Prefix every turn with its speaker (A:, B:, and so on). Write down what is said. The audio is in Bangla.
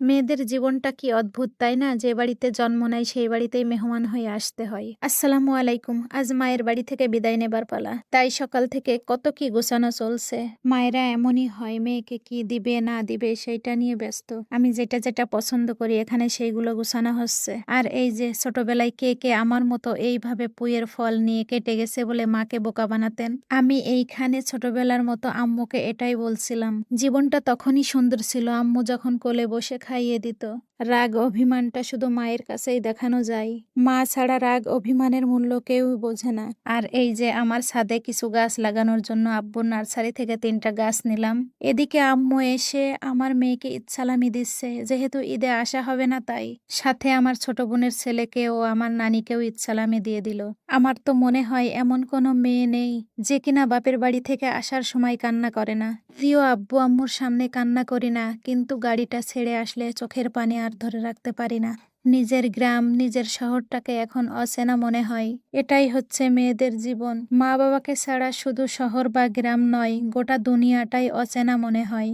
A: মেয়েদের জীবনটা কি অদ্ভুত তাই না? যে বাড়িতে জন্ম নেয় সেই বাড়িতেই মেহমান হয়ে আসতে হয়। আসসালামু আলাইকুম। আজ মায়ের বাড়ি থেকে বিদায় নেবার পালা। তাই সকাল থেকে কত কি গোছানো চলছে। মায়েরা এমনই হয়, মেয়েকে কি দিবে না দিবে সেইটা নিয়ে ব্যস্ত। আমি যেটা যেটা পছন্দ করি এখানে সেইগুলো গোছানো হচ্ছে। আর এই যে ছোটবেলায় কে কে আমার মতো এইভাবে পুয়ের ফল নিয়ে কেটে গেছে বলে মাকে বোকা বানাতেন। আমি এইখানে ছোটবেলার মতো আম্মুকে এটাই বলছিলাম। জীবনটা তখনই সুন্দর ছিল, আম্মু যখন কোলে বসে খাইয়ে দিত। রাগ অভিমানটা শুধু মায়ের কাছেই দেখানো যায়। মা ছাড়া রাগ অভিমানের মূল্য কেউ বোঝে না। আর এই যে আমার ছাদে কিছু গাছ লাগানোর জন্য আব্বুর নার্সারি থেকে 3টা গাছ নিলাম। এদিকে আম্মু এসে আমার মেয়েকে ঈদ সালামি দিচ্ছে, যেহেতু ঈদে আসা হবে না তাই। সাথে আমার ছোট বোনের ছেলেকে ও আমার নানিকেও ঈদ সালামি দিয়ে দিল। আমার তো মনে হয় এমন কোনো মেয়ে নেই যে কিনা বাপের বাড়ি থেকে আসার সময় কান্না করে না। প্রিয় আব্বু আম্মুর সামনে কান্না করি না, কিন্তু গাড়িটা ছেড়ে আসলে চোখের পানি আর ধরে রাখতে পারি না। নিজের গ্রাম, নিজের শহরটাকে এখন অচেনা মনে হয়। এটাই হচ্ছে মেয়েদের জীবন। মা বাবাকে ছাড়া শুধু শহর বা গ্রাম নয়, গোটা দুনিয়াটাই অচেনা মনে হয়।